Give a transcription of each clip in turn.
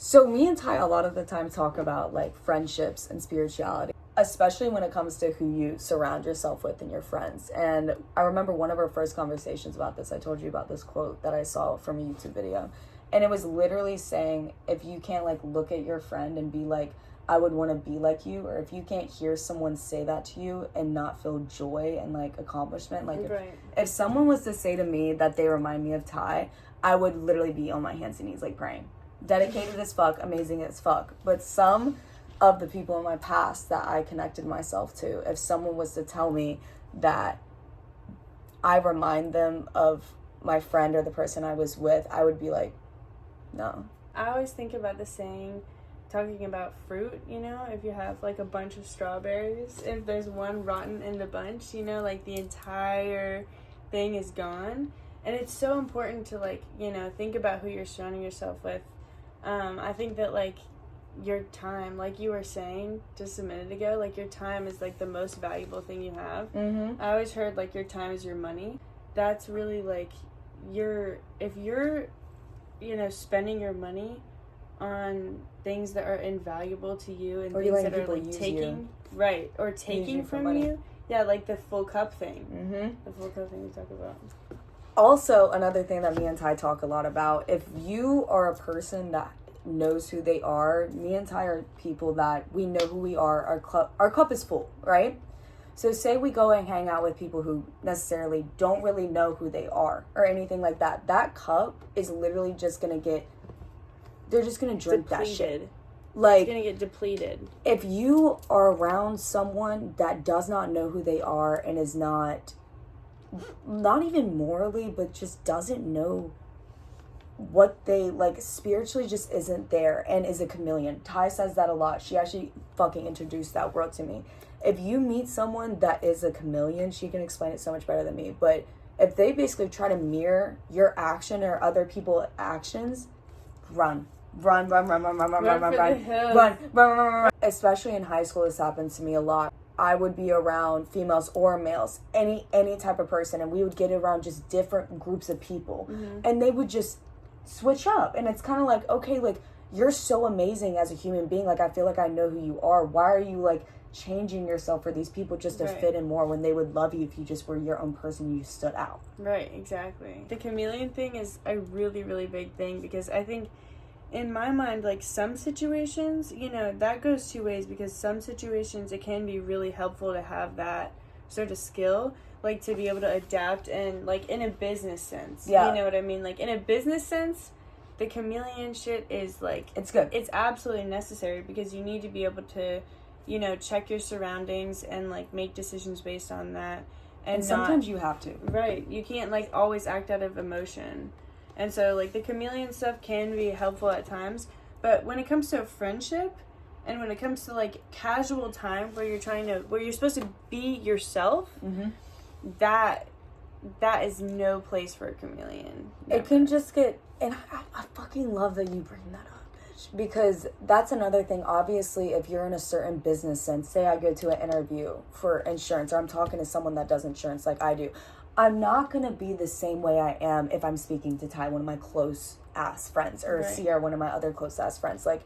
So me and Ty a lot of the time talk about like friendships and spirituality, especially when it comes to who you surround yourself with and your friends. And I remember one of our first conversations about this, I told you about this quote that I saw from a YouTube video. And it was literally saying, if you can't like look at your friend and be like, I would want to be like you, or if you can't hear someone say that to you and not feel joy and like accomplishment, like if someone was to say to me that they remind me of Ty, I would literally be on my hands and knees like praying. Dedicated as fuck, amazing as fuck. But some of the people in my past that I connected myself to, if someone was to tell me that I remind them of my friend or the person I was with, I would be like, no. I always think about the saying, talking about fruit, you know, if you have like a bunch of strawberries, if there's one rotten in the bunch, you know, like the entire thing is gone. And it's so important to like, you know, think about who you're surrounding yourself with. I think that like your time, like you were saying just a minute ago, like your time is like the most valuable thing you have. Mm-hmm. I always heard like your time is your money. That's really like if you're, you know, spending your money on things that are invaluable to you and or things that are people like taking or taking from you. Yeah, like the full cup thing. Mm-hmm. The full cup thing we talk about. Also, another thing that me and Ty talk a lot about, if you are a person that knows who they are, me and Ty are people that we know who we are, our cup is full, right? So say we go and hang out with people who necessarily don't really know who they are or anything like that. That cup is literally just going to get, they're just going to drink depleted. That shit. Like, it's going to get depleted. If you are around someone that does not know who they are and is not even morally, but just doesn't know what they like spiritually, just isn't there and is a chameleon. Ty says that a lot. She actually fucking introduced that word to me. If you meet someone that is a chameleon, she can explain it so much better than me, but if they basically try to mirror your action or other people's actions, run. Especially in high school, this happened to me a lot. I would be around females or males, any type of person, and we would get around just different groups of people, and they would just switch up. And it's kind of like, okay, like, you're so amazing as a human being. Like, I feel like I know who you are. Why are you like changing yourself for these people just to fit in more when they would love you if you just were your own person, you stood out? Right, exactly. The chameleon thing is a really, really big thing, because I think in my mind, like, some situations, you know, that goes two ways, because some situations it can be really helpful to have that sort of skill, like, to be able to adapt, and like in a business sense, you know what I mean? Like, in a business sense, the chameleon shit is like, it's good. It's absolutely necessary, because you need to be able to, you know, check your surroundings and like make decisions based on that. And sometimes you have to. Right. You can't like always act out of emotion. And so, like, the chameleon stuff can be helpful at times. But when it comes to friendship, and when it comes to, like, casual time where you're supposed to be yourself, that is no place for a chameleon. Never. It can just get, and I fucking love that you bring that up, bitch. Because that's another thing. Obviously, if you're in a certain business sense, say I go to an interview for insurance, or I'm talking to someone that does insurance like I do, I'm not going to be the same way I am if I'm speaking to Ty, one of my close-ass friends, or Sierra, one of my other close-ass friends. Like,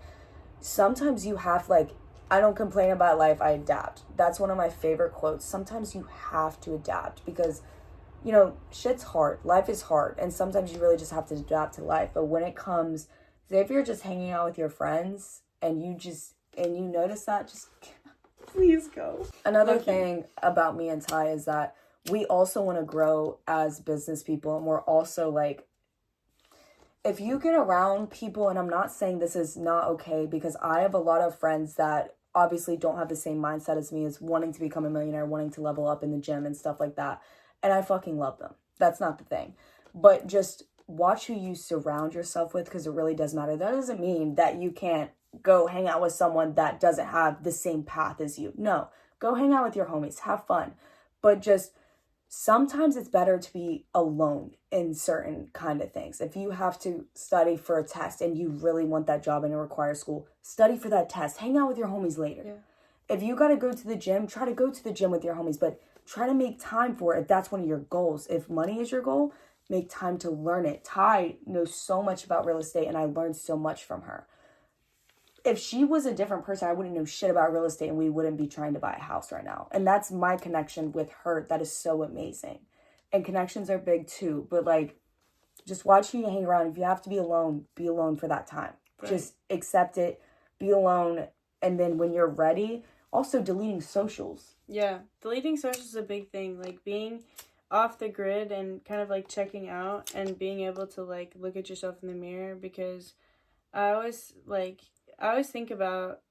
sometimes you have, like, I don't complain about life, I adapt. That's one of my favorite quotes. Sometimes you have to adapt because, you know, shit's hard. Life is hard, and sometimes you really just have to adapt to life. But when it comes, say if you're just hanging out with your friends, and you notice that, just please go. Another thing about me and Ty is that we also want to grow as business people, and we're also like, if you get around people, and I'm not saying this is not okay, because I have a lot of friends that obviously don't have the same mindset as me, as wanting to become a millionaire, wanting to level up in the gym and stuff like that. And I fucking love them. That's not the thing. But just watch who you surround yourself with, because it really does matter. That doesn't mean that you can't go hang out with someone that doesn't have the same path as you. No, go hang out with your homies, have fun. But just sometimes it's better to be alone in certain kind of things. If you have to study for a test and you really want that job and it requires school, study for that test. Hang out with your homies later. Yeah. If you got to go to the gym, try to go to the gym with your homies, but try to make time for it if that's one of your goals. If money is your goal, make time to learn it. Ty knows so much about real estate, and I learned so much from her. if she was a different person, I wouldn't know shit about real estate and we wouldn't be trying to buy a house right now. And that's my connection with her. That is so amazing. And connections are big too. But like, just watch who you hang around. If you have to be alone for that time. Right. Just accept it, be alone. And then when you're ready, also deleting socials. Yeah, deleting socials is a big thing. Like being off the grid and kind of like checking out and being able to like look at yourself in the mirror, because I always think about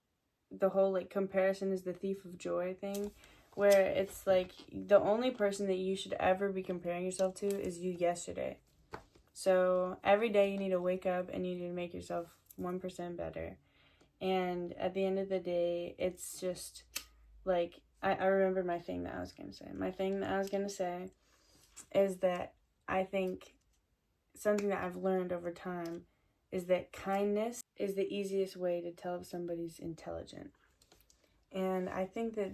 the whole like comparison is the thief of joy thing, where it's like the only person that you should ever be comparing yourself to is you yesterday. So every day you need to wake up and you need to make yourself 1% better. And at the end of the day, it's just like, I remember my thing that I was going to say. My thing that I was going to say is that I think something that I've learned over time is that kindness is the easiest way to tell if somebody's intelligent. And I think that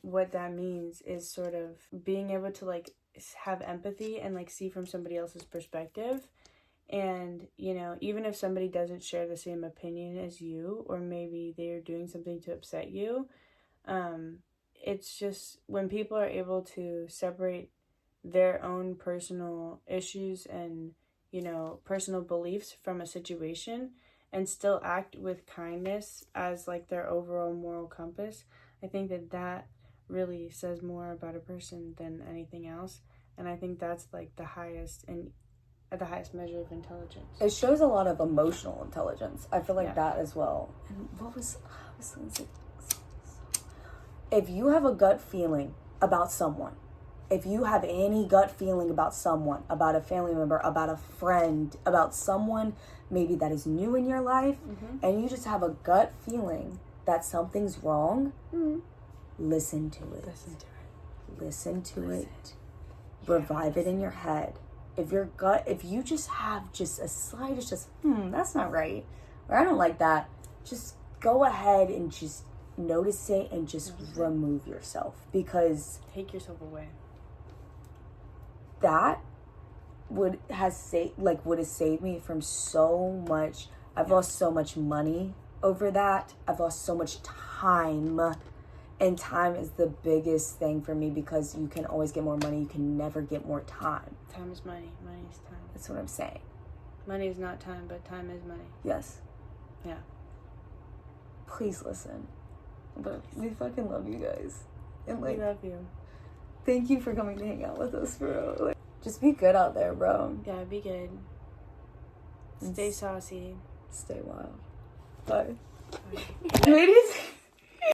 what that means is sort of being able to like have empathy and like see from somebody else's perspective. And, you know, even if somebody doesn't share the same opinion as you, or maybe they're doing something to upset you, it's just when people are able to separate their own personal issues and, you know, personal beliefs from a situation and still act with kindness as like their overall moral compass, I think that that really says more about a person than anything else. And I think that's like the highest measure of intelligence. It shows a lot of emotional intelligence. I feel like that as well. And I was going to say, if you have a gut feeling about someone, if you have any gut feeling about someone, about a family member, about a friend, about someone maybe that is new in your life, and you just have a gut feeling that something's wrong, listen to it. Listen to it. Revive it in your head. If you just have just a slightest, just, that's not right, or I don't like that, just go ahead and just notice it and just remove yourself, because take yourself away. That would have saved me from so much. I've lost so much money over that. I've lost so much time. And time is the biggest thing for me, because you can always get more money. You can never get more time. Time is money. Money is time. That's what I'm saying. Money is not time, but time is money. Yes. Yeah. Please listen. But we fucking love you guys. And like, we love you. Thank you for coming to hang out with us, bro. Like, just be good out there, bro. Yeah, be good. Stay saucy. Stay wild. Bye. Bye. Ladies.